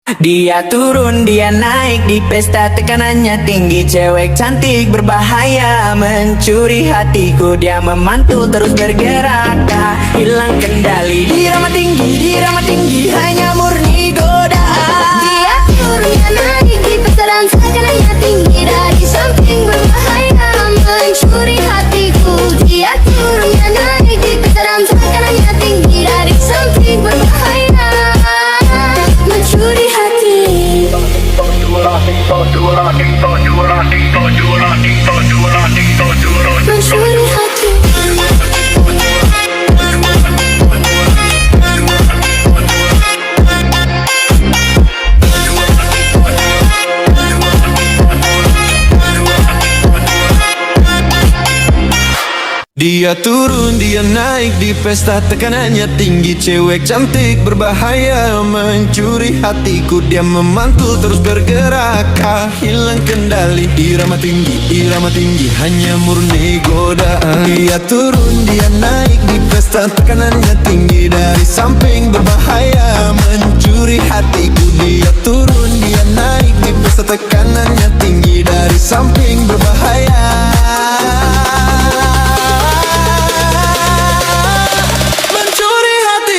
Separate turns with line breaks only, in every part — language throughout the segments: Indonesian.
Dia turun, dia naik di pesta, tekanannya tinggi. Cewek cantik berbahaya mencuri hatiku. Dia memantul terus bergerak, tak hilang kendali. Dirama tinggi, hanya murni godaan.
Dia turun, dia naik di pesta dan tekanannya tinggi. Dari samping berbahaya mencuri hatiku. Dia turun, dia naik di pesta dan tekanannya tinggi. Dari samping berbahaya mencuri hati. Mencuri hati.
Dia turun, dia naik di pesta, tekanannya tinggi. Cewek cantik berbahaya mencuri hatiku. Dia memantul terus bergerak, tak hilang kendali. Irama tinggi, hanya murni godaan. Dia turun, dia naik di pesta, tekanannya tinggi. Dari samping berbahaya mencuri hatiku. Dia turun, dia naik di pesta, tekanannya tinggi. Dari samping berbahaya mencuri hati.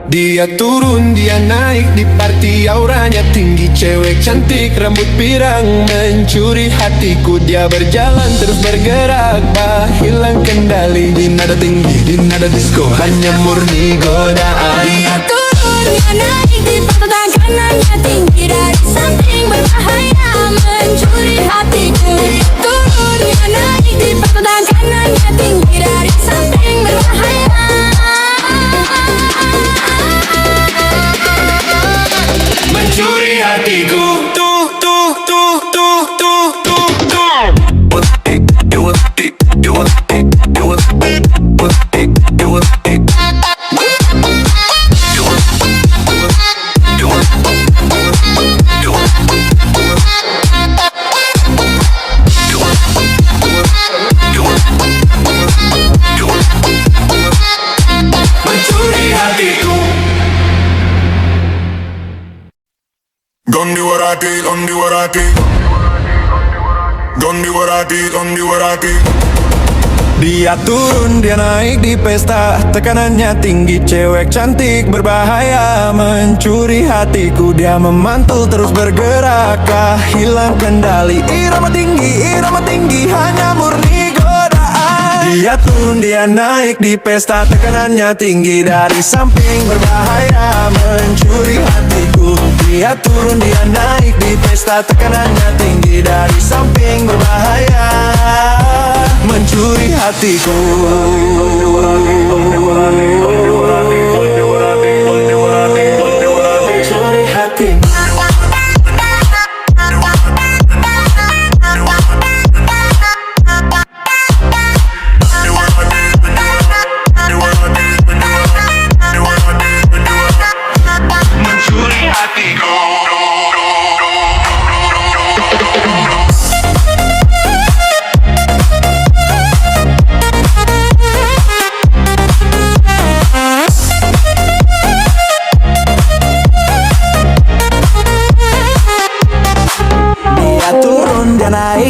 Dia turun, dia naik di party, auranya tinggi. Cewek cantik rambut pirang mencuri hatiku. Dia berjalan terus bergerak, tak hilang kendali. Di nada tinggi, di nada disco, hanya murni godaan.
Dia turun, dia naik di pesta, tekanannya tinggi. Dari samping berbahaya mencuri hatiku. Dia turun, dia naik di pesta, tekanannya tinggi. Dari samping berbahaya
mencuri hatiku.
Don't do what I did, don't do what I did. Don't do what I did, don't do what I did.
Dia turun, dia naik di pesta, tekanannya tinggi. Cewek cantik berbahaya mencuri hatiku. Dia memantul terus bergerak, tak hilang kendali. Irama tinggi, hanya murni godaan. Dia turun, dia naik di pesta, tekanannya tinggi. Dari samping berbahaya mencuri hatiku. Dia turun, dia naik di pesta, tekanannya tinggi. Dari samping berbahaya mencuri hatiku. Mencuri hati.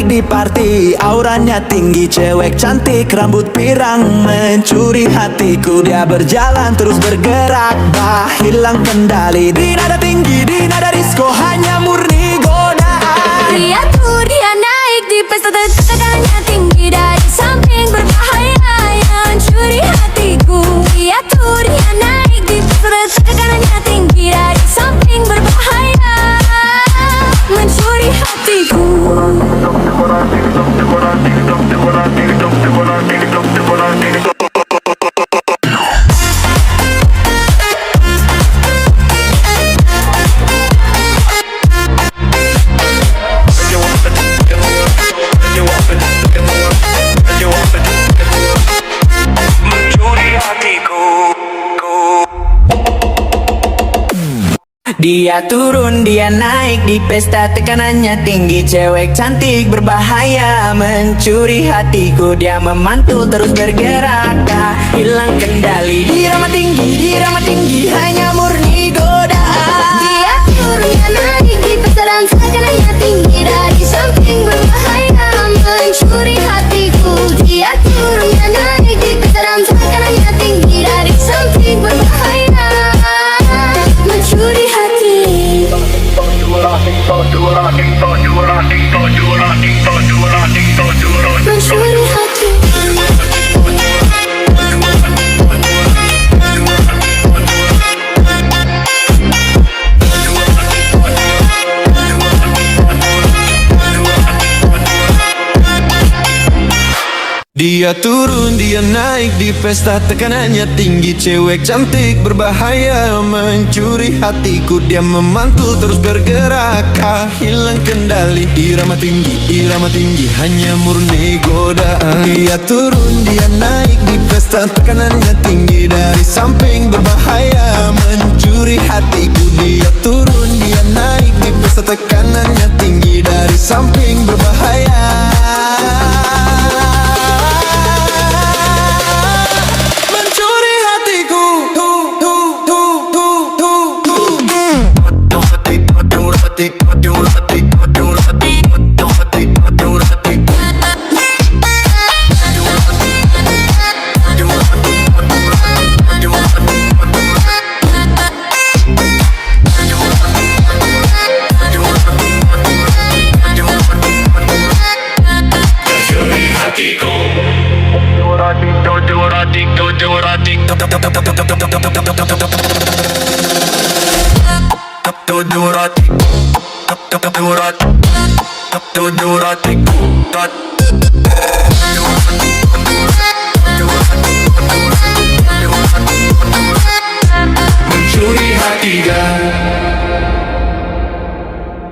Di party, auranya tinggi. Cewek cantik rambut pirang mencuri hatiku. Dia berjalan terus bergerak, tak hilang kendali. Di nada tinggi, di nada disco, hanya murni godaan.
Dia turun, dia naik di pesta, tekanannya tinggi. Dari samping berbahaya mencuri hatiku.
Dia turun, dia naik di pesta, tekanannya tinggi. Cewek cantik berbahaya, mencuri hatiku. Dia memantul terus bergerak, tak hilang kendali. Irama tinggi, hanya murni godaan.
Dia turun, dia naik di pesta dan tekanannya tinggi. Dari samping berbahaya, mencuri hatiku. Dia turun, dia naik di pesta dan tekanannya tinggi. Dari samping berbahaya, mencuri hati. Mencuri hati.
Dia turun, dia naik di pesta, tekanannya tinggi. Cewek cantik berbahaya, mencuri hatiku. Dia memantul terus bergerak, tak hilang kendali. Irama tinggi, hanya murni godaan. Dia turun, dia naik di pesta, tekanannya tinggi. Dari samping berbahaya, mencuri hatiku. Dia turun, dia naik di pesta, tekanannya tinggi. Dari samping berbahaya, mencuri hati.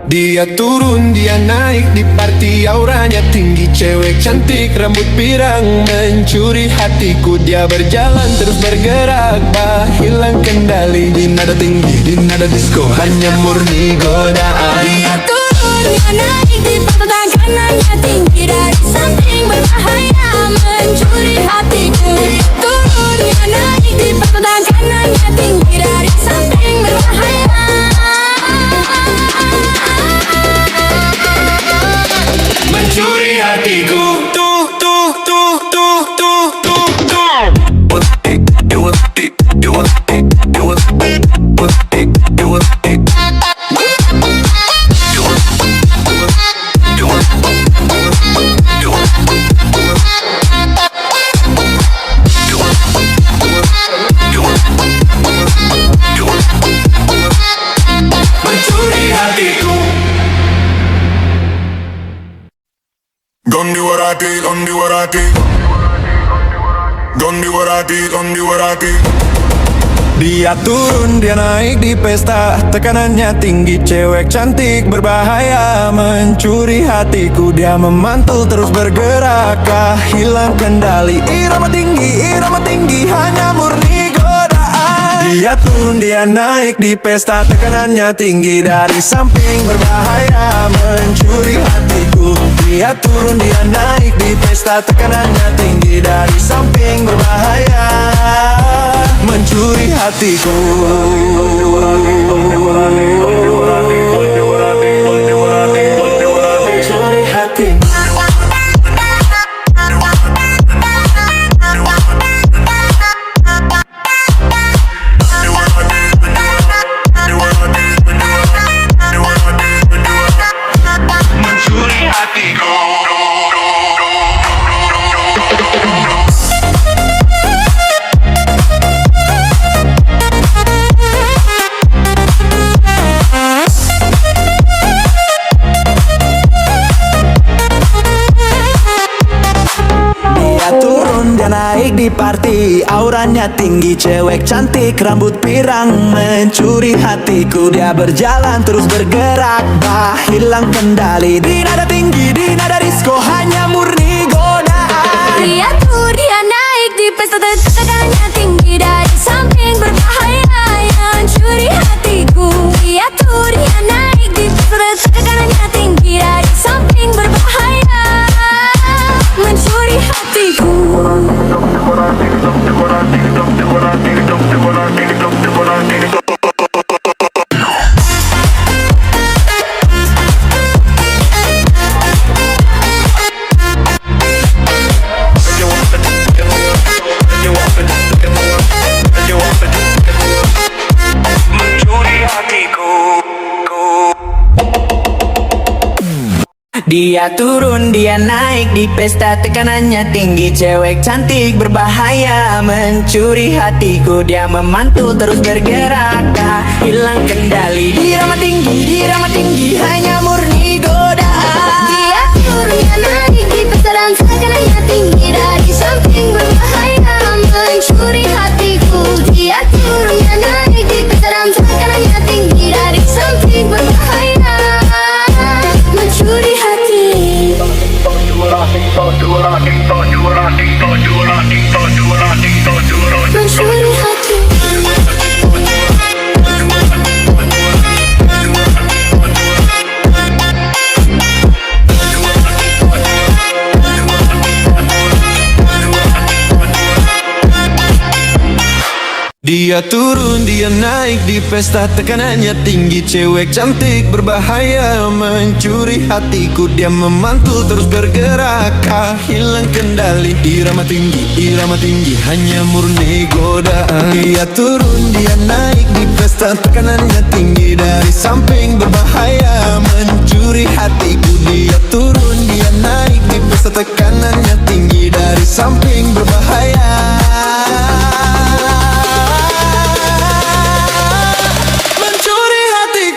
Dia turun, dia naik di party, auranya tinggi. Cewek cantik, rambut pirang, mencuri hatiku. Dia berjalan terus bergerak, tak hilang kendali. Di nada tinggi, di nada disco, hanya murni godaan.
Dia turun, dia naik di pesta, tekanannya tinggi. Dari samping berbahaya, mencuri hatiku. Dia turun, dia naik di pesta, tekanannya tinggi. Dari samping berbahaya,
mencuri hatiku.
Don't do what I did, don't do what I did. Don't do what I did, don't do what I did.
Dia turun, dia naik di pesta, tekanannya tinggi. Cewek cantik berbahaya, mencuri hatiku. Dia memantul terus bergerak, tak hilang kendali. Irama tinggi, hanya murni godaan. Dia turun, dia naik di pesta, tekanannya tinggi. Dari samping berbahaya, mencuri hatiku. Dia turun, dia naik di pesta, tekanannya tinggi. Dari samping berbahaya, mencuri hatiku. Mencuri hati. Di party, auranya tinggi. Cewek cantik, rambut pirang, mencuri hatiku. Dia berjalan terus bergerak, tak hilang kendali. Di nada tinggi, di nada disco, hanya murni godaan.
dia turun, dia naik di pesta, tekanannya tinggi. Dari samping berbahaya, mencuri hatiku. Dia
Dia turun, dia naik di pesta, tekanannya tinggi. Cewek cantik berbahaya, mencuri hatiku. Dia memantul terus bergerak, tak hilang kendali. Irama tinggi, hanya murni godaan.
Dia turun, dia naik di pesta dan tekanannya tinggi. Dari samping berbahaya, mencuri hatiku. Dia turun, dia naik di pesta dan tekanannya tinggi. Dari samping berbahaya, mencuri hati. Mencuri hati.
Dia turun, dia naik di pesta, tekanannya tinggi. Cewek cantik berbahaya, mencuri hatiku. Dia memantul terus bergerak, tak hilang kendali. Irama tinggi, hanya murni godaan. Dia turun, dia naik di pesta, tekanannya tinggi. Dari samping berbahaya, mencuri hatiku. Dia turun, dia naik di pesta, tekanannya tinggi. Dari samping berbahaya, mencuri hati.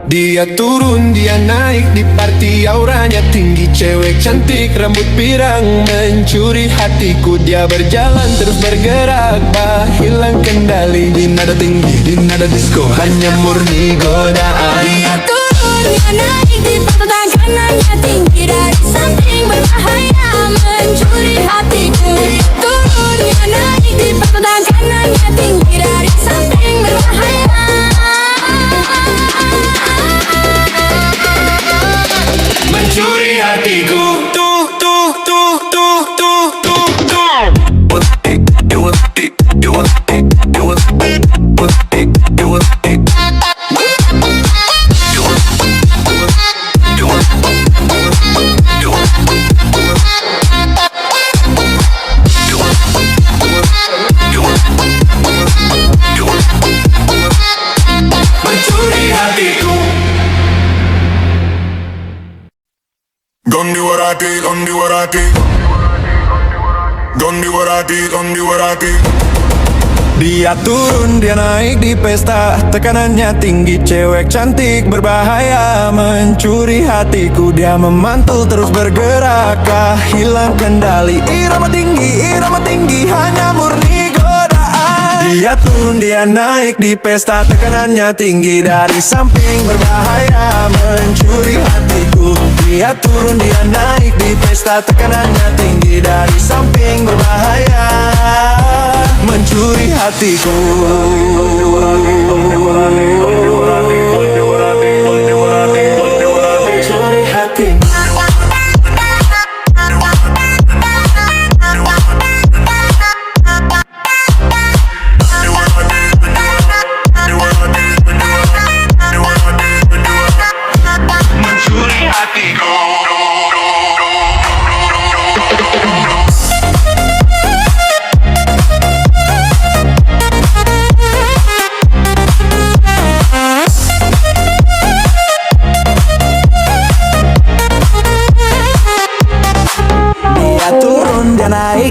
Dia turun, dia naik di party, auranya tinggi. Cewek cantik, rambut pirang, mencuri hatiku. Dia berjalan terus bergerak, tak hilang kendali. Di nada tinggi, di nada disco, hanya murni godaan.
Dia turun, dia naik di pesta, tekanannya tinggi. Dari samping berbahaya, mencuri hatiku. Dia turun, dia naik di pesta, tekanannya tinggi. Dari samping berbahaya,
mencuri hatiku.
Don't do what I did, don't do what I did. Don't do what I did, don't do what I did.
Dia turun, dia naik di pesta, tekanannya tinggi. Cewek cantik berbahaya, mencuri hatiku. Dia memantul terus bergerak, tak hilang kendali. Irama tinggi, hanya murni godaan. Dia turun, dia naik di pesta, tekanannya tinggi. Dari samping berbahaya, mencuri hatiku. Dia turun, dia naik di pesta, tekanannya tinggi. Dari samping berbahaya, mencuri hatiku. Mencuri hati.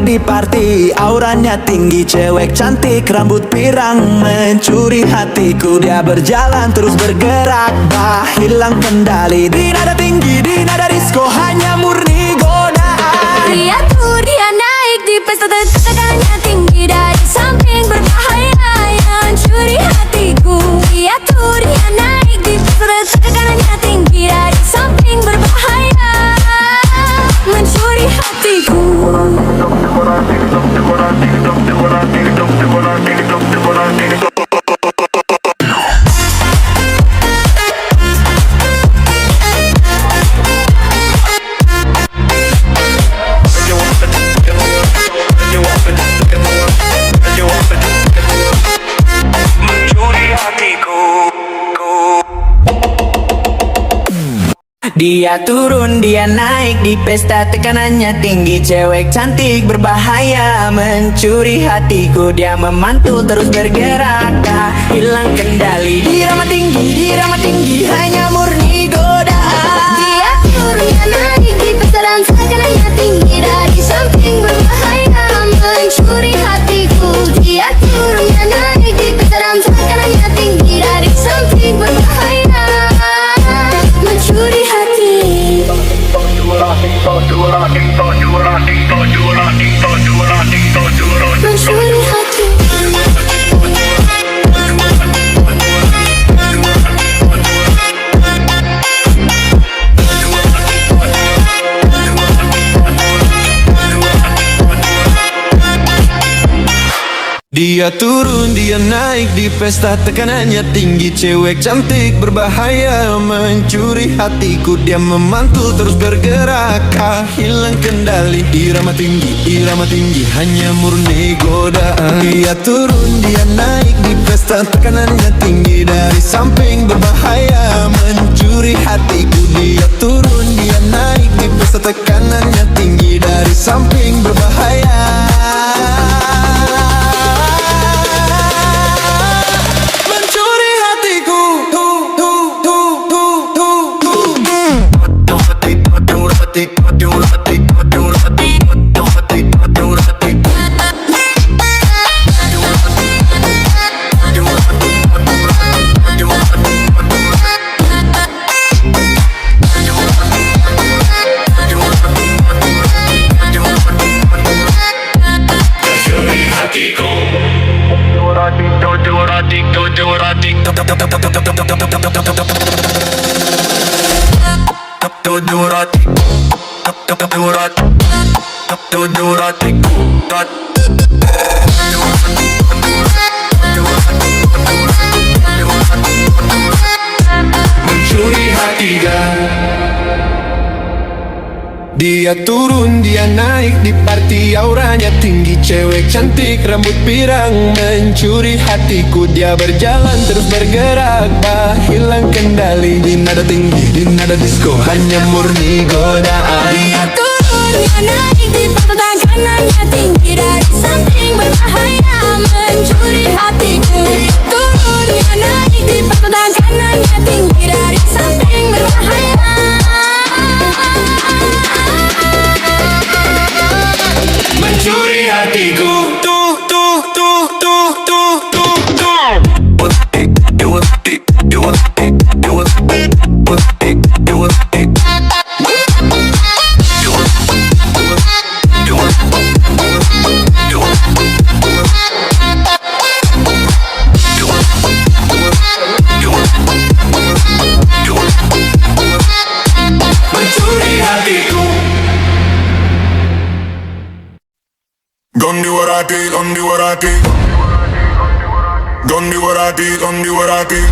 Di party, auranya tinggi. Cewek cantik, rambut pirang, mencuri hatiku. Dia berjalan terus bergerak, tak hilang kendali. Di nada tinggi, di nada disco, hanya murni godaan.
dia turun, dia naik di pesta, tekanannya tinggi. Dari samping berbahaya, mencuri hatiku. Dia
Dia turun, dia naik di pesta, tekanannya tinggi. Cewek cantik berbahaya, mencuri hatiku. Dia memantul terus bergerak, tak hilang kendali. Irama tinggi, hanya murni godaan.
Dia turun, dia naik di pesta dan tekanannya tinggi. Dari samping berbahaya, mencuri hatiku. Dia turun, dia naik di pesta dan tekanannya tinggi. Dari samping berbahaya, mencuri hati. Mencuri hati.
Dia turun, dia naik di pesta, tekanannya tinggi. Cewek cantik berbahaya, mencuri hatiku. Dia memantul terus bergerak, tak hilang kendali. Irama tinggi, hanya murni godaan. Dia turun, dia naik di pesta, tekanannya tinggi. Dari samping berbahaya, mencuri hatiku. Dia turun, dia naik di pesta, tekanannya tinggi. Dari samping berbahaya, mencuri hati. Dia turun, dia naik di party, auranya tinggi. Cewek cantik, rambut pirang, mencuri hatiku. Dia berjalan terus bergerak, tak hilang kendali. Di nada tinggi, di nada disco, hanya murni godaan.
Dia turun, dia naik di pesta, tekanannya tinggi. Dari samping berbahaya, mencuri hatiku. Dia turun, dia naik di pesta, tekanannya tinggi. Dari samping berbahaya,
mencuri hatiku.
Gon do what I did, gon do what I did. Gon do what I did, gon do what I did.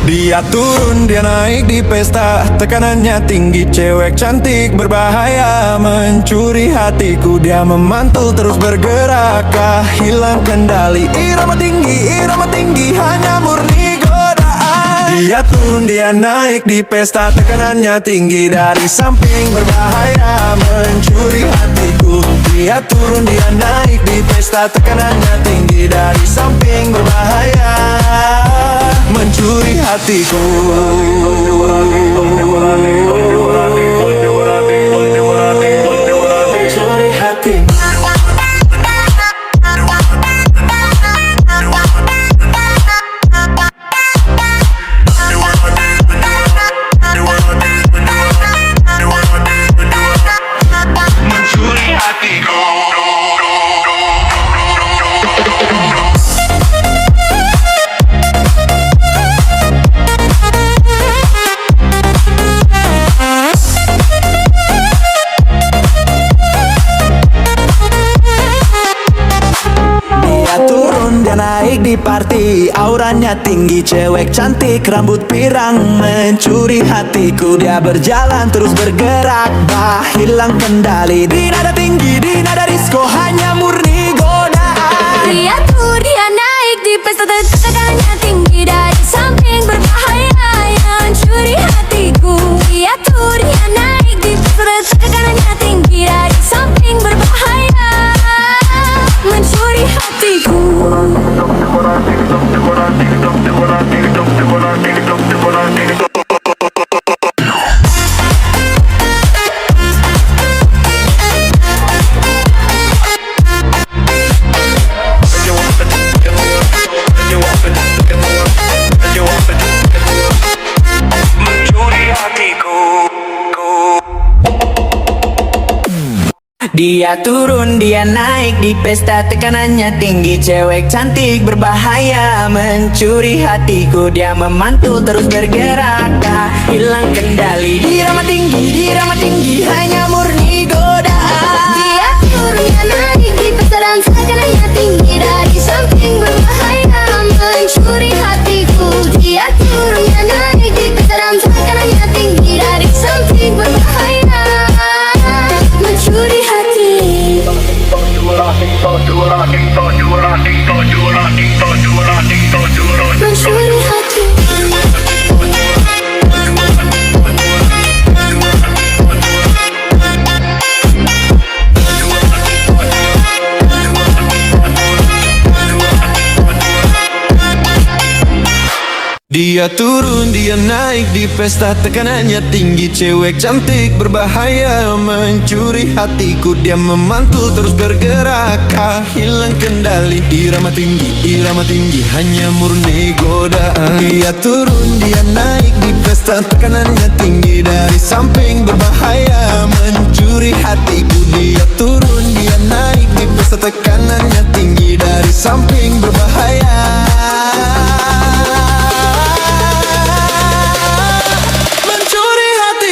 Dia turun, dia naik di pesta, tekanannya tinggi. Cewek cantik berbahaya, mencuri hatiku. Dia memantul terus bergerak, tak hilang kendali. Irama tinggi, hanya murni godaan. Dia turun, dia naik di pesta, tekanannya tinggi. Dari samping berbahaya, mencuri hatiku. Dia turun, dia naik di pesta, tekanannya tinggi. Dari samping berbahaya, mencuri hatiku. Mencuri hati. Di party, auranya tinggi. Cewek cantik, rambut pirang, mencuri hatiku. Dia berjalan terus bergerak, tak hilang kendali. Di nada tinggi, di nada disco, hanya murni godaan.
dia turun, dia naik di pesta, tekanannya tinggi. Dari samping berbahaya, yang mencuri hatiku. Dia
Dia turun, dia naik di pesta, tekanannya tinggi. Cewek cantik berbahaya, mencuri hatiku. Dia memantul terus bergerak, tak hilang kendali. Irama tinggi, hanya murni godaan.
Dia turun, dia naik di pesta dan tekanannya tinggi. Dari samping berbahaya, mencuri hatiku. Dia turun, dia naik di pesta dan tekanannya tinggi. Dari samping berbahaya, mencuri hati. Mencuri hati.
Dia turun, dia naik di pesta, tekanannya tinggi. Cewek cantik berbahaya, mencuri hatiku. Dia memantul terus bergerak, tak hilang kendali. Irama tinggi, hanya murni godaan. Dia turun, dia naik di pesta, tekanannya tinggi. Dari samping berbahaya, mencuri hatiku. Dia turun, dia naik di pesta, tekanannya tinggi. Dari samping berbahaya, mencuri hati.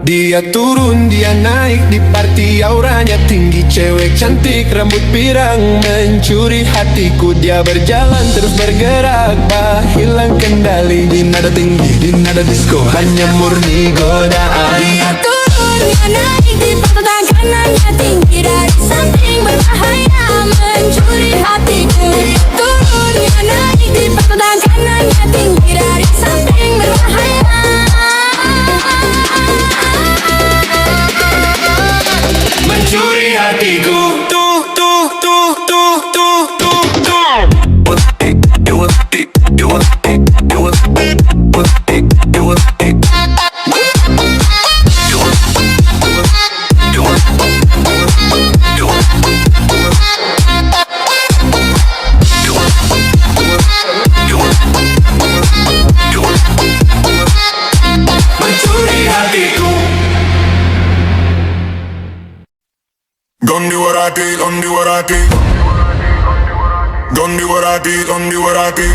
Dia turun, dia naik di party, auranya tinggi. Cewek cantik, rambut pirang, mencuri hatiku. Dia berjalan terus bergerak, tak hilang kendali. Di nada tinggi, di nada disco, hanya murni godaan.
Dia turun, dia naik di pesta, tekanannya tinggi. Dari samping berbahaya, mencuri hatiku. Dia turun, dia naik di pesta, tekanannya tinggi. Dari samping berbahaya,
mencuri hatiku.
Don't do what I did, don't do what I did. Don't do what I did, don't do what I did.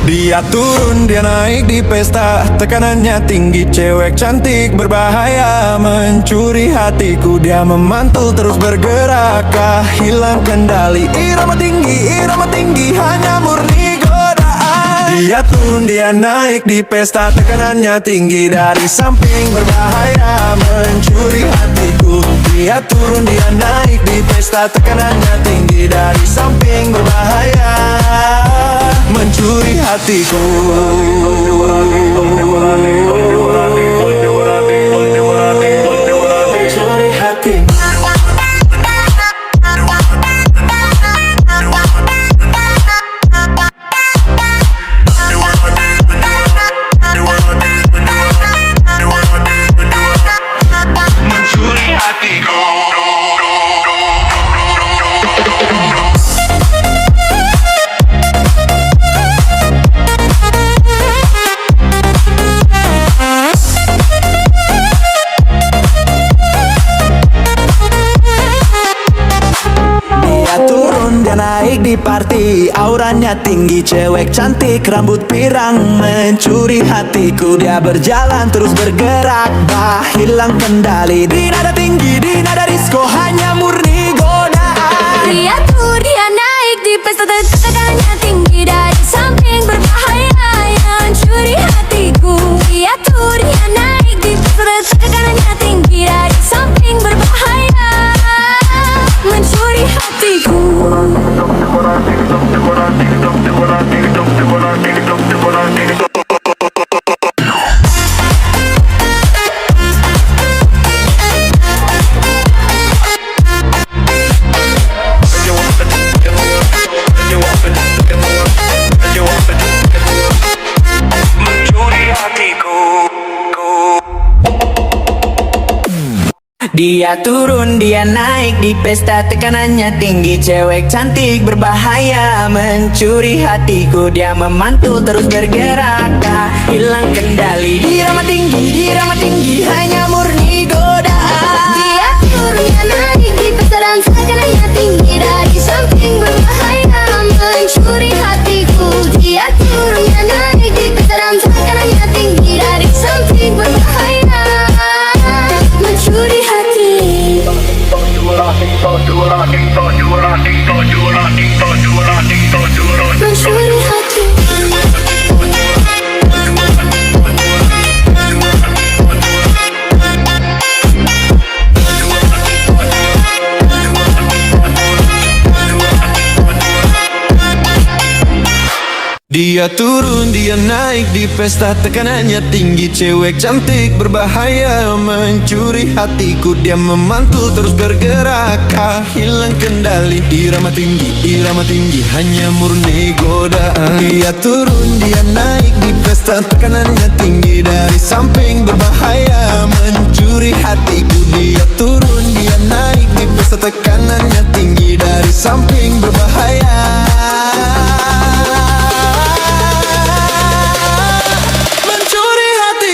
Dia turun, dia naik di pesta, tekanannya tinggi. Cewek cantik berbahaya, mencuri hatiku. Dia memantul terus bergerak, tak hilang kendali. Irama tinggi, hanya murni godaan. Dia turun, dia naik di pesta, tekanannya tinggi. Dari samping berbahaya, mencuri hatiku. Dia turun, dia naik di pesta, tekanannya tinggi. Dari samping berbahaya, mencuri hatiku. Mencuri hati. Di party, auranya tinggi. Cewek cantik, rambut pirang, mencuri hatiku. Dia berjalan terus bergerak, tak hilang kendali. Di nada tinggi, di nada disco, hanya murni godaan.
dia turun, dia naik di pesta, tekanannya tinggi. Dari samping berbahaya, yang mencuri hatiku. Dia
Dia turun, dia naik di pesta, tekanannya tinggi. Cewek cantik berbahaya mencuri hatiku. Dia memantul terus bergerak, tak hilang kendali. Irama tinggi, hanya murni godaan.
Dia turun, dia naik di pesta dan tekanannya tinggi. Dari samping berbahaya mencuri hatiku. Dia turun, dia naik di pesta dan tekanannya tinggi. Dari samping berbahaya mencuri hati. Mencuri hati.
Dia turun, dia naik di pesta, tekanannya tinggi. Cewek cantik berbahaya mencuri hatiku. Dia memantul terus bergerak, tak hilang kendali. Irama tinggi, hanya murni godaan. Dia turun, dia naik di pesta, tekanannya tinggi. Dari samping berbahaya mencuri hatiku. Dia turun, dia naik di pesta, tekanannya tinggi. Dari samping berbahaya mencuri hati.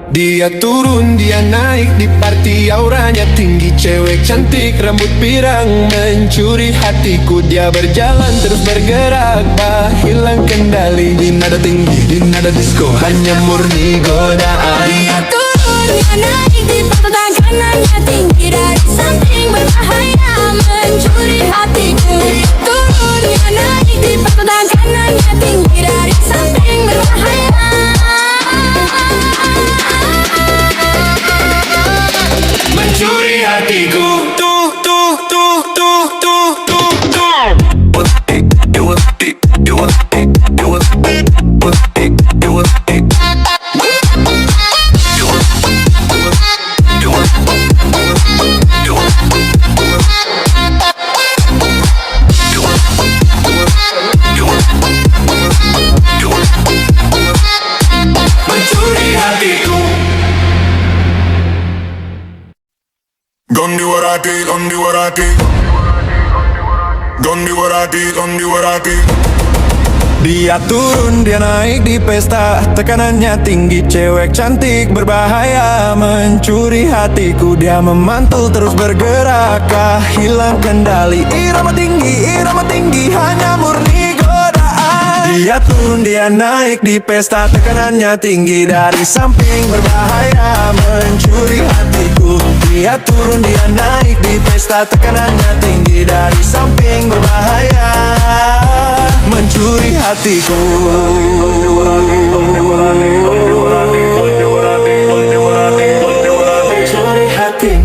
Dia turun, dia naik di party, auranya tinggi. Cewek cantik rambut pirang mencuri hatiku. Dia berjalan terus bergerak, tak hilang kendali. Di nada tinggi, di nada disco, hanya murni godaan.
Dia turun, dia naik di pesta, tekanannya tinggi. Dari samping berbahaya mencuri hatiku. Dia turun, dia naik di pesta, tekanannya tinggi. Dari samping berbahaya
mencuri hatiku.
Don't do what I did, don't do what I did. Don't do what I did, don't do what I did.
Dia turun, dia naik di pesta, tekanannya tinggi. Cewek cantik berbahaya mencuri hatiku. Dia memantul terus bergerak, tak hilang kendali. Irama tinggi, hanya murni godaan. Dia turun, dia naik di pesta, tekanannya tinggi. Dari samping berbahaya mencuri hatiku. Dia turun, dia naik di pesta, tekanannya tinggi. Dari samping berbahaya mencuri hatiku. Mencuri hati.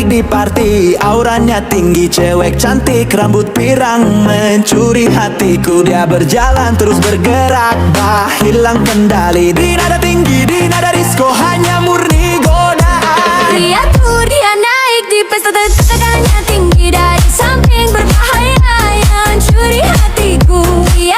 Di party, auranya tinggi. Cewek cantik rambut pirang mencuri hatiku. Dia berjalan terus bergerak, tak hilang kendali. Di nada tinggi, di nada disco, hanya murni godaan.
Dia turun, dia naik di pesta, tekanannya tinggi. Dari samping berbahaya mencuri hatiku. Dia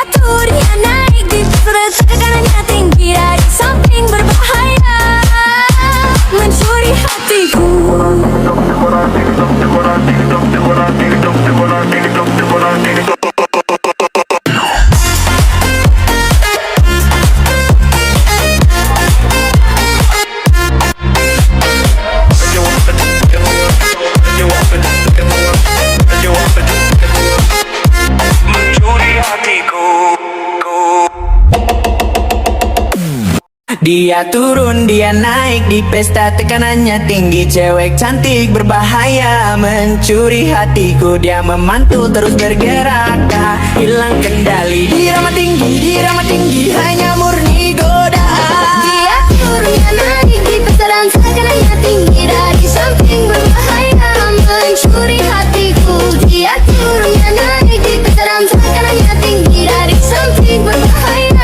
Dia turun, dia naik di pesta, tekanannya tinggi. Cewek cantik berbahaya mencuri hatiku. Dia memantul terus bergerak, tak hilang kendali. Irama tinggi, hanya murni godaan.
Dia turun dia naik di pesta dan tekanannya tinggi. Dari samping berbahaya mencuri hatiku. Dia turun dia naik di pesta dan tekanannya tinggi. Dari samping berbahaya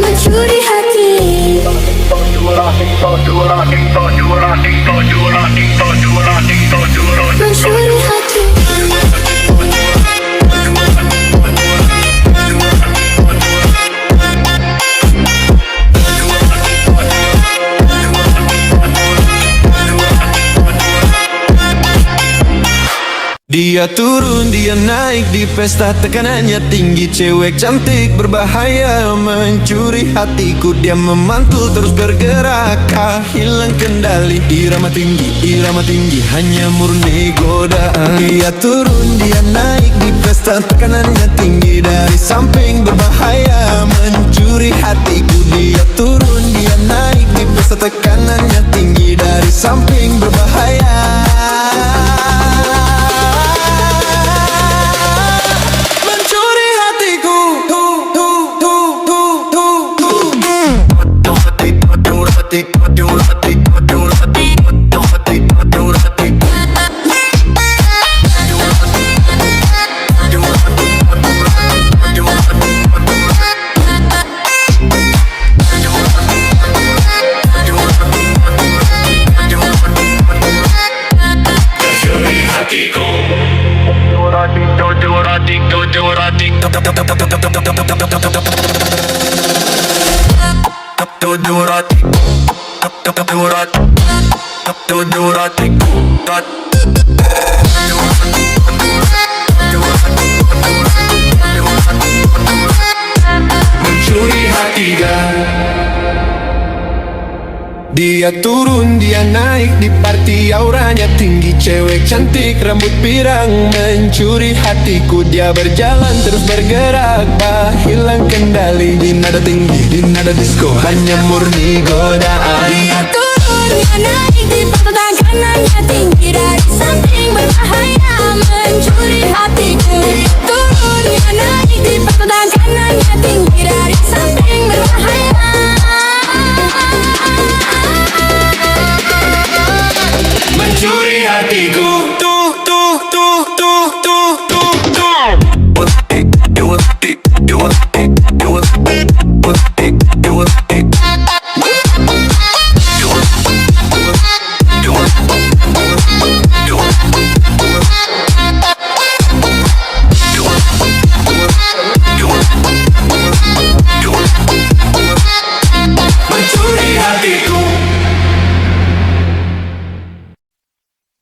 mencuri hati. Mencuri hati.
Dia turun, dia naik di pesta, tekanannya tinggi. Cewek cantik berbahaya mencuri hatiku. Dia memantul terus bergerak, tak hilang kendali. Irama tinggi, hanya murni godaan. Dia turun, dia naik di pesta, tekanannya tinggi. Dari samping berbahaya mencuri hatiku. Dia turun, dia naik di pesta, tekanannya tinggi. Dari samping berbahaya mencuri hati. Dia turun, dia naik di party, auranya tinggi. Cewek cantik, rambut pirang mencuri hatiku. Dia berjalan terus bergerak, tak hilang kendali. Di nada tinggi, di nada disco, hanya murni godaan.
Dia turun, dia naik di pesta, tekanannya tinggi. Dari samping berbahaya mencuri hatiku. Dia turun, dia naik di pesta, tekanannya tinggi. Dari samping berbahaya
mencuri hatiku.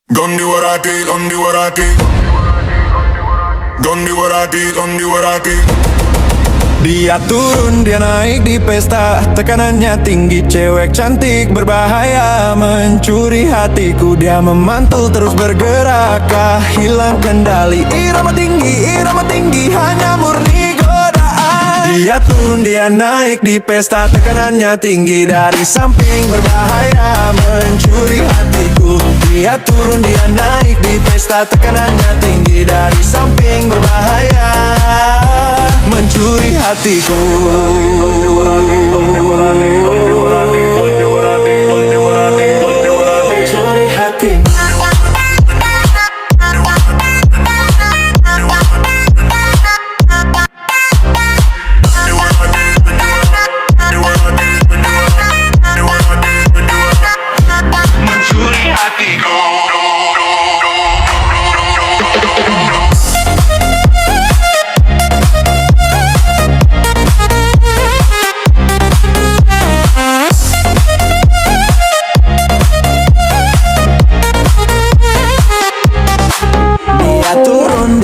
Don't do what I did, don't do what I did. Don't do what I did, don't do what I did.
Dia turun, dia naik di pesta, tekanannya tinggi. Cewek cantik berbahaya mencuri hatiku. Dia memantul terus bergerak, tak hilang kendali. Irama tinggi, hanya murni godaan. Dia turun, dia naik di pesta, tekanannya tinggi. Dari samping berbahaya mencuri hatiku. Dia turun, dia naik di pesta, tekanannya tinggi. Dari samping berbahaya mencuri hatiku. Mencuri hati.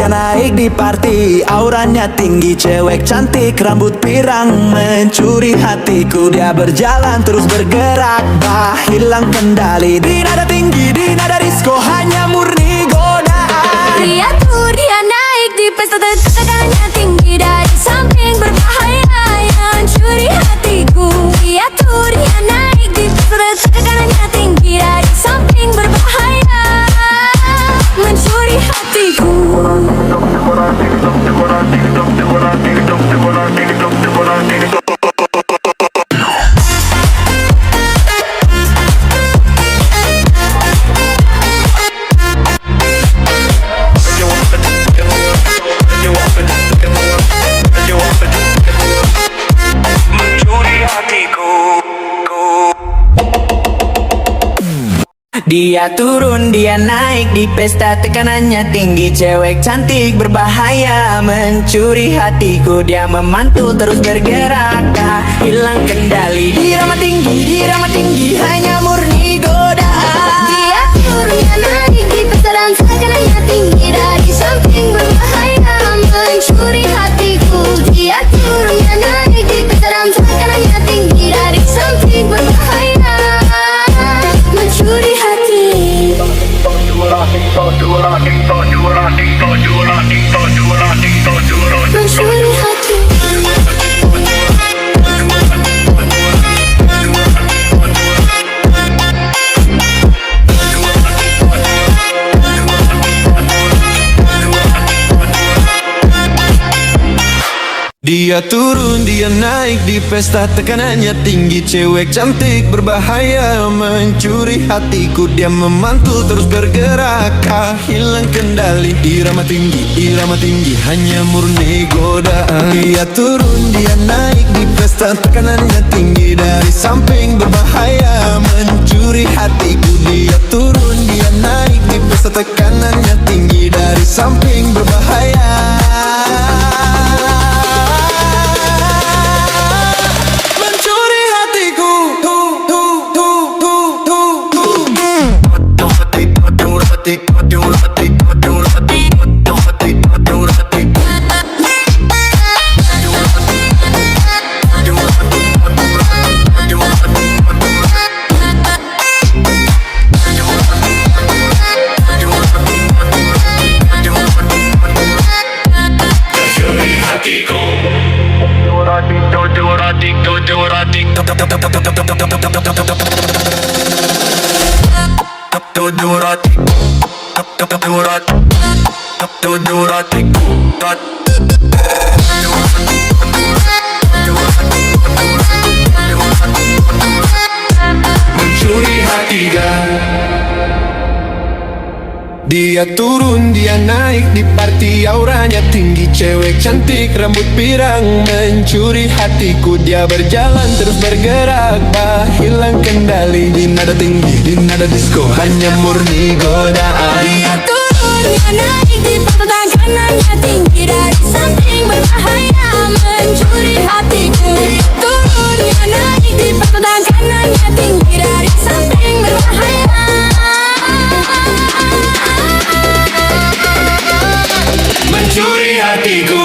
dia naik di party. Auranya tinggi, cewek cantik, rambut pirang, mencuri hatiku. Dia berjalan terus bergerak, bah hilang kendali. Di nada tinggi, di nada disco, hanya murni godaan.
Dia tuh dia naik di pesta tekanannya tinggi. Dari samping berbahaya yang mencuri hatiku. Dia tuh dia naik di pesta tekanannya tinggi. Dari samping berbahaya mencuri hatiku.
Dia turun, dia naik di pesta tekanannya tinggi. Cewek cantik berbahaya mencuri hatiku. Dia memantul terus bergerak, tak hilang kendali. Irama tinggi, hanya murni godaan.
Dia turun dia naik di pesta dan tekanannya tinggi. Dari samping berbahaya mencuri hatiku. Dia turun dia naik di pesta dan tekanannya tinggi. Dari samping berbahaya mencuri hati. Mencuri hati.
Dia turun, dia naik di pesta tekanannya tinggi. Cewek cantik berbahaya mencuri hatiku. Dia memantul terus bergerak, tak hilang kendali. Irama tinggi, hanya murni godaan. Dia turun, dia naik di pesta tekanannya tinggi. Dari samping berbahaya mencuri hatiku. Dia turun, dia naik di pesta tekanannya tinggi. Dari samping berbahaya mencuri hati. Dia turun, dia naik di party. Auranya tinggi, cewek cantik, rambut pirang, mencuri hatiku. Dia berjalan terus bergerak, bah hilang kendali. Di nada tinggi, di nada disco, hanya murni godaan.
Dia turun, dia naik di pesta tekanannya tinggi. Dari samping berbahaya mencuri hatiku. Dia turun, dia naik di pesta tekanannya tinggi. Dari samping berbahaya
mencuri hatiku.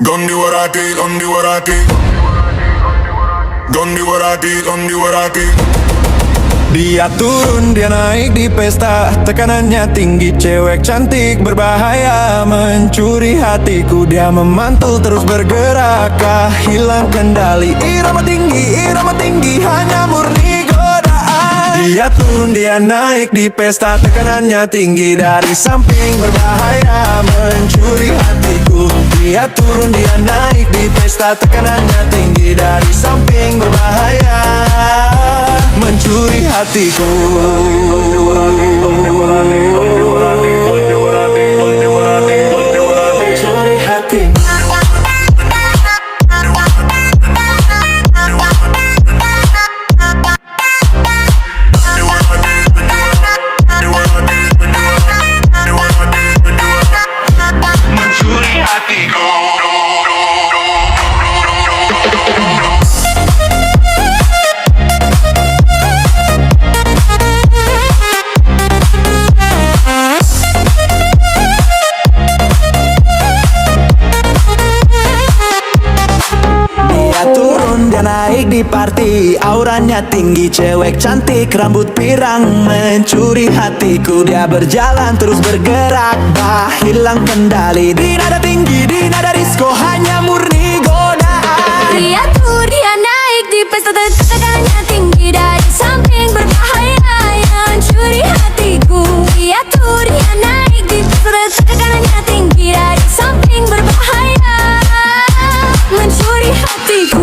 Don't do what I did, don't do what I did. Don't do what I did, don't do what I did.
Dia turun, dia naik di pesta tekanannya tinggi. Cewek cantik berbahaya mencuri hatiku. Dia memantul terus bergerak, tak hilang kendali. Irama tinggi, hanya murni godaan. Dia turun, dia naik di pesta tekanannya tinggi. Dari samping berbahaya mencuri hatiku. Dia turun, dia naik di pesta tekanannya tinggi. Dari samping berbahaya mencuri hatiku. Mencuri hati. auranya tinggi, cewek cantik rambut pirang mencuri hatiku. Dia berjalan terus bergerak, bah hilang kendali. Di nada tinggi, di nada disco, hanya murni godaan.
Dia tuh dia naik di pesta tekanannya tinggi, dari samping berbahaya yang mencuri hatiku. Dia tuh dia naik di pesta tekanannya tinggi, dari samping berbahaya mencuri hatiku.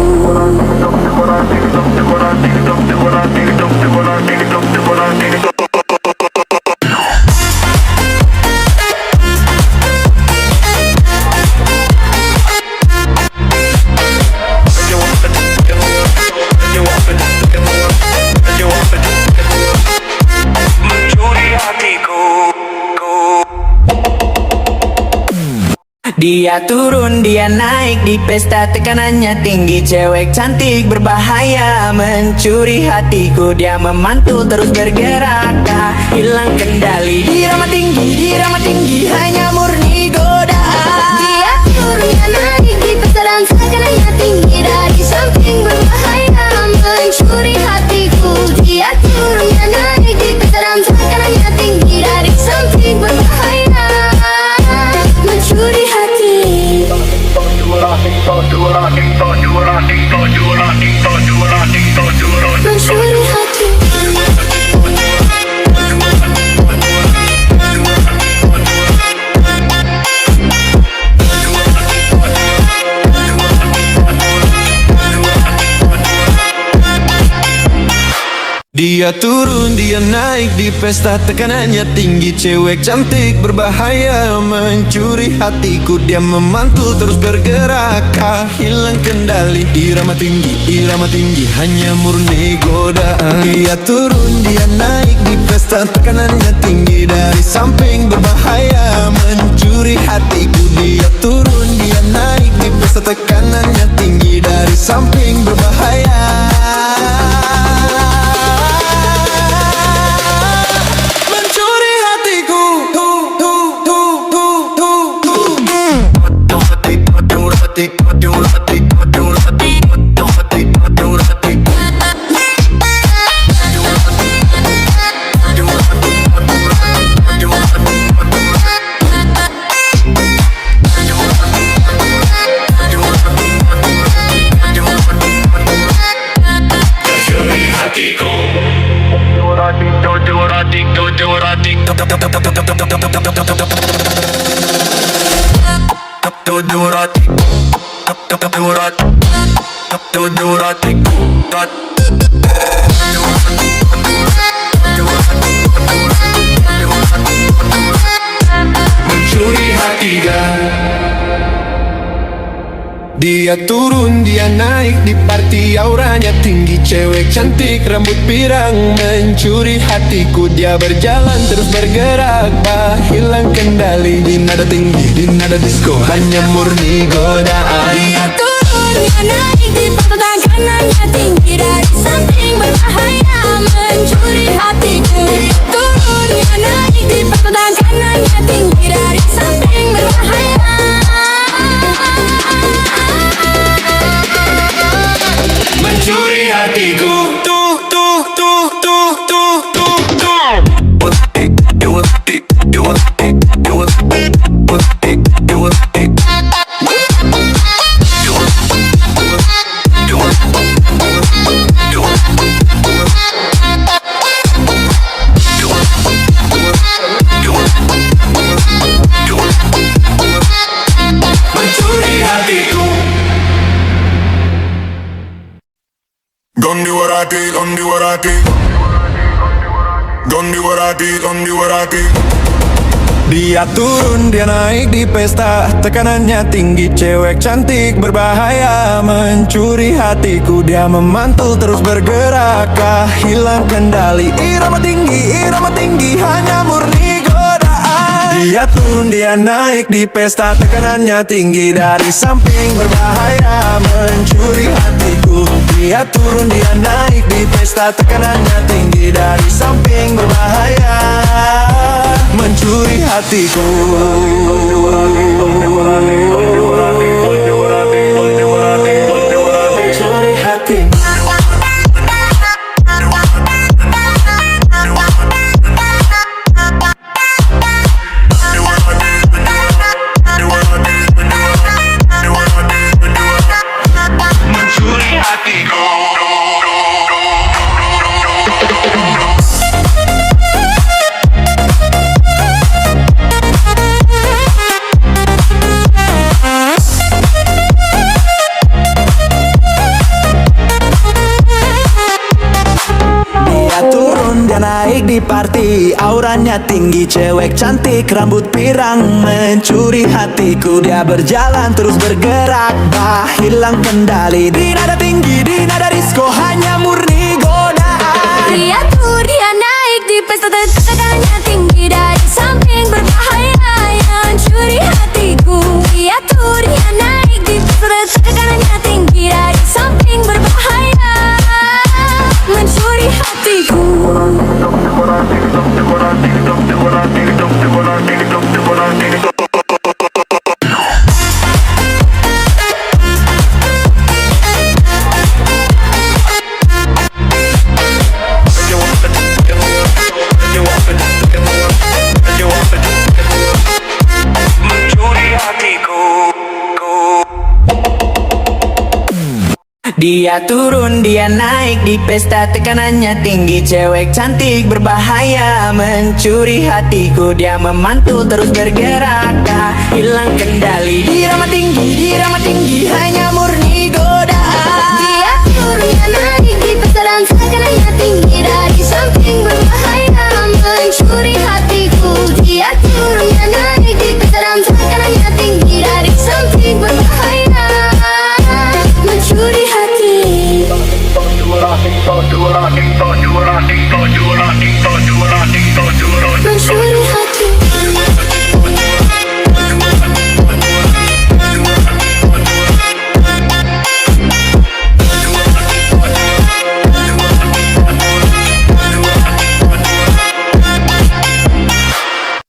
Dia turun, dia naik di pesta tekanannya tinggi, cewek cantik berbahaya mencuri hatiku. Dia memantul terus bergerak, tak hilang kendali. Irama tinggi, hanya murni godaan.
Dia turun dia naik di pesta dan tekanannya tinggi, dari samping berbahaya mencuri hatiku. Dia turun dia naik di pesta dan tekanannya tinggi, dari samping berbahaya mencuri hati. Mencuri hati.
Dia turun, dia naik di pesta tekanannya tinggi, cewek cantik berbahaya mencuri hatiku. Dia memantul terus bergerak, tak hilang kendali. Irama tinggi, hanya murni godaan. Dia turun, dia naik di pesta tekanannya tinggi, dari samping berbahaya mencuri hatiku. Dia turun, dia naik di pesta tekanannya tinggi, dari samping berbahaya mencuri hati. Dia turun, dia naik di party, auranya tinggi, cewek cantik rambut pirang mencuri hatiku. Dia berjalan terus bergerak, bah hilang kendali. Di nada tinggi, di nada disco, hanya murni godaan.
Dia turun, dia naik di pesta tekanannya tinggi, dari samping berbahaya mencuri hatiku. Dia turun, dia naik di pesta tekanannya tinggi, dari samping berbahaya
mencuri hatiku.
Don't do what I did, don't do what I did. Don't do what I did, don't do what I did.
Dia turun, dia naik di pesta tekanannya tinggi, cewek cantik berbahaya mencuri hatiku. Dia memantul terus bergerak, tak hilang kendali. Irama tinggi, hanya murni godaan. Dia turun, dia naik di pesta tekanannya tinggi, dari samping berbahaya mencuri hatiku. Dia turun, dia naik di pesta tekanannya tinggi, dari samping berbahaya mencuri hatiku. Mencuri hati. Auranya tinggi, cewek cantik, rambut pirang, mencuri hatiku. Dia berjalan terus bergerak, bah hilang kendali. Di nada tinggi, di nada disco, hanya murni godaan.
Dia tuh dia naik di pesta tekanannya tinggi. Dari samping berbahaya yang mencuri hatiku. Dia tuh dia naik di pesta tekanannya tinggi. Dari samping berbahaya mencuri hatiku.
Dia turun, dia naik di pesta tekanannya tinggi. Cewek cantik berbahaya mencuri hatiku. Dia memantul terus bergerak, tak hilang kendali. Irama tinggi, hanya murni godaan.
Dia turun dia naik di pesta dan tekanannya tinggi. Dari samping berbahaya mencuri hatiku. Dia turun dia naik di pesta dan tekanannya tinggi. Dari samping berbahaya mencuri hati. Mencuri hati.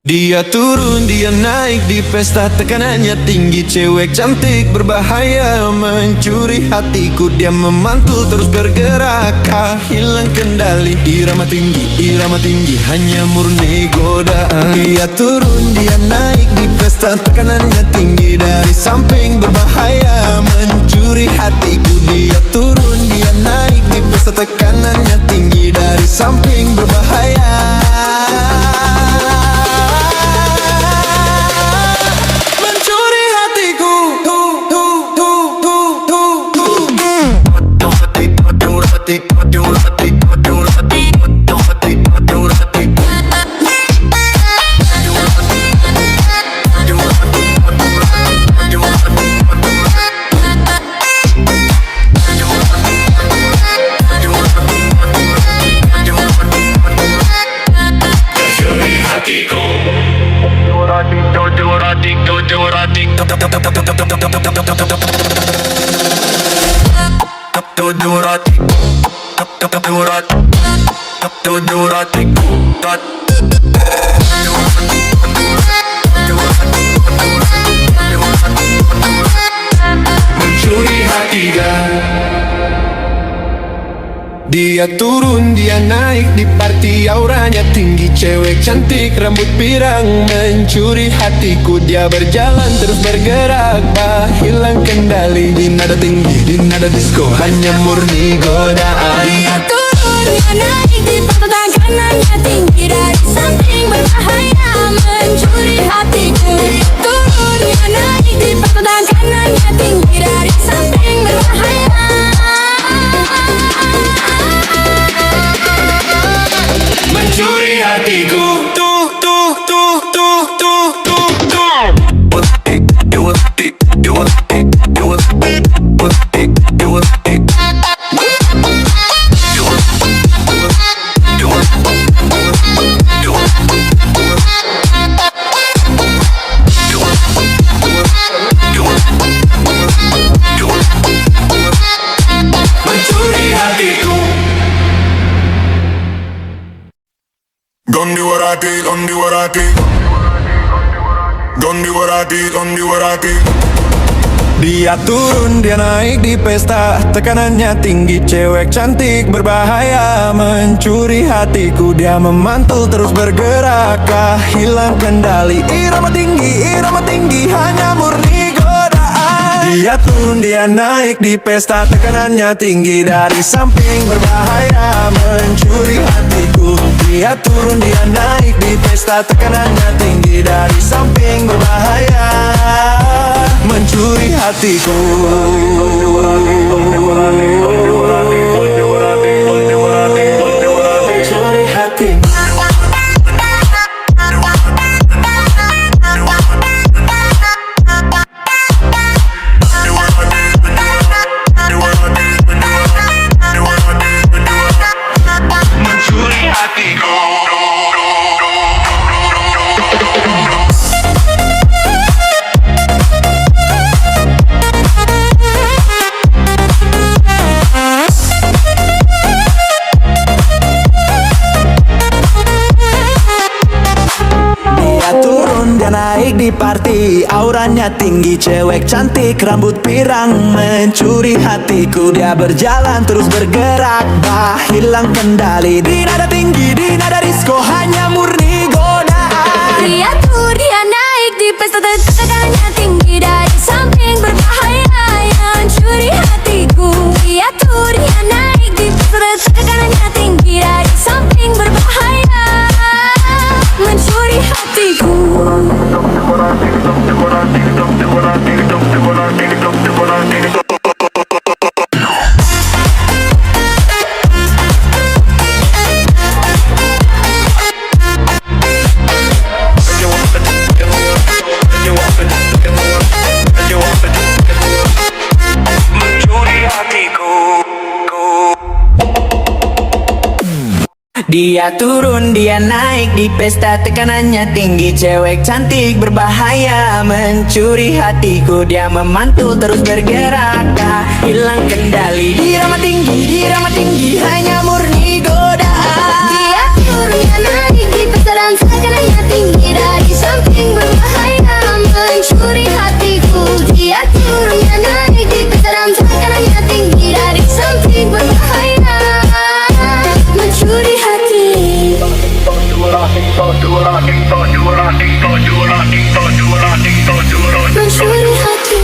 Dia turun, dia naik di pesta tekanannya tinggi. Cewek cantik berbahaya mencuri hatiku. Dia memantul terus bergerak, tak hilang kendali. Irama tinggi, hanya murni godaan. Dia turun, dia naik di pesta tekanannya tinggi. Dari samping berbahaya mencuri hatiku. Dia turun, dia naik di pesta tekanannya tinggi. Dari samping berbahaya mencuri hati. Dia turun, dia naik di party, auranya tinggi. Cewek cantik, rambut pirang, mencuri hatiku. Dia berjalan terus bergerak, tak hilang kendali. Di nada tinggi, di nada disco, hanya murni godaan.
Dia turun, dia naik di pesta tekanannya tinggi. Dari samping berbahaya mencuri hatiku. Dia turun, dia naik di pesta tekanannya tinggi. Dari samping berbahaya
mencuri hatiku.
Don't do what I did, don't do what I did. Don't do what I did, don't do what I did.
Dia turun, dia naik di pesta tekanannya tinggi. Cewek cantik berbahaya mencuri hatiku. Dia memantul terus bergerak, tak hilang kendali. Irama tinggi, hanya murni godaan. Dia turun, dia naik di pesta tekanannya tinggi. Dari samping berbahaya mencuri hatiku. Dia turun, dia naik di pesta tekanannya tinggi. Dari samping berbahaya mencuri hatiku. Mencuri hati. party, auranya tinggi, cewek cantik, rambut pirang, mencuri hatiku. Dia berjalan terus bergerak, bah hilang kendali. Di nada tinggi, di nada disco, hanya murni godaan.
Dia tuh dia naik di pesta, tekanannya tinggi, dari samping berbahaya yang mencuri hatiku. Dia tuh dia naik di pesta, tekanannya tinggi, dari samping berbahaya mencuri hatiku.
Dia turun, dia naik di pesta, tekanannya tinggi, cewek cantik berbahaya mencuri hatiku. Dia memantul terus bergerak, tak hilang kendali. Irama tinggi, hanya murni godaan.
Dia turun dia naik di pesta dan tekanannya tinggi, dari samping berbahaya mencuri hatiku. Dia turun dia naik di pesta dan tekanannya tinggi, dari samping berbahaya mencuri hati. Mencuri hati.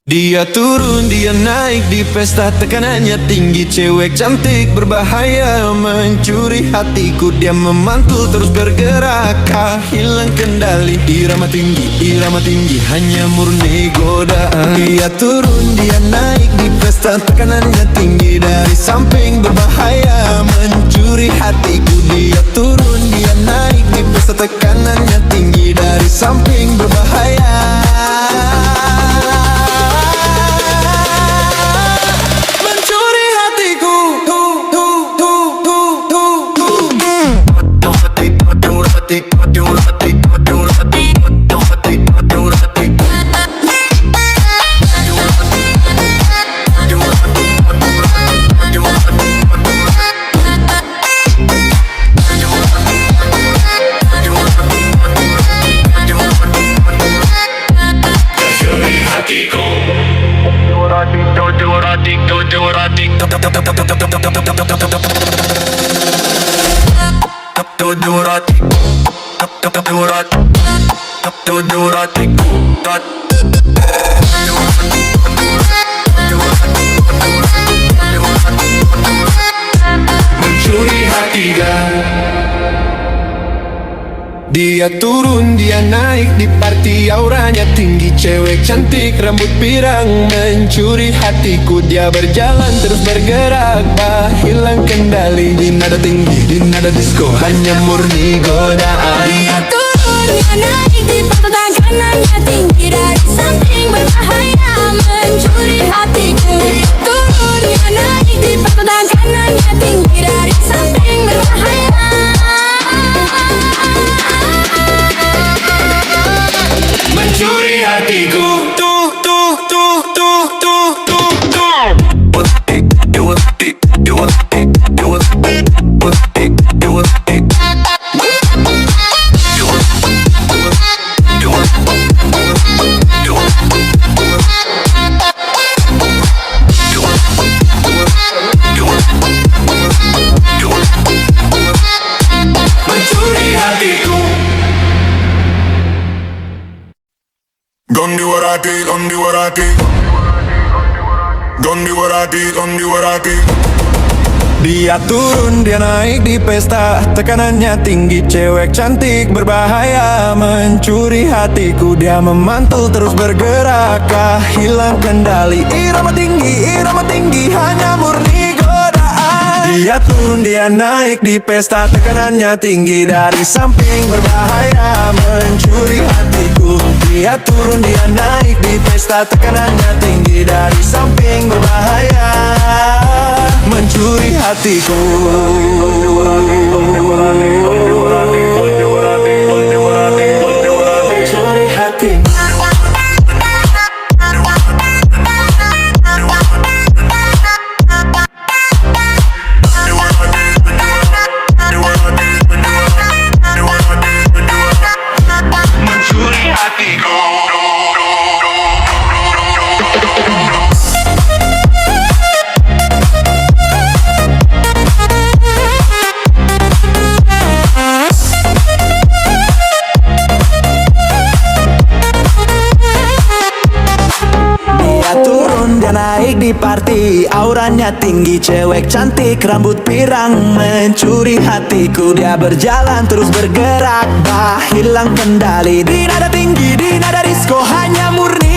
Dia turun, dia naik di pesta, tekanannya tinggi, cewek cantik berbahaya mencuri hatiku. Dia memantul terus bergerak, tak hilang kendali. Irama tinggi, hanya murni godaan. Dia turun, dia naik di pesta, tekanannya tinggi, dari samping berbahaya mencuri hatiku. Dia turun, dia naik di pesta, tekanannya tinggi, dari samping berbahaya mencuri hati. Dia turun, dia naik di party, auranya tinggi, cewek cantik, rambut pirang, mencuri hatiku. Dia berjalan terus bergerak, tak hilang kendali. Di nada tinggi, di nada disco, hanya murni godaan.
Dia turun, dia naik di pesta, tekanannya tinggi, dari samping berbahaya mencuri hatiku. Dia turun, dia naik di pesta, tekanannya tinggi, dari samping berbahaya
mencuri hatiku.
Don't do what I did, don't do what I did. Don't do what I did, don't do what I did.
Dia turun, dia naik di pesta, tekanannya tinggi, cewek cantik berbahaya mencuri hatiku. Dia memantul terus bergerak, tak hilang kendali. Irama tinggi, hanya murni godaan. Dia turun, dia naik di pesta, tekanannya tinggi, dari samping berbahaya mencuri hatiku. Dia turun, dia naik di pesta, tekanannya tinggi, dari samping berbahaya mencuri hatiku. Mencuri hati. dia naik di party. Auranya tinggi, cewek cantik, rambut pirang, mencuri hatiku. Dia berjalan terus bergerak, bah hilang kendali. Di nada tinggi, di nada disco, hanya murni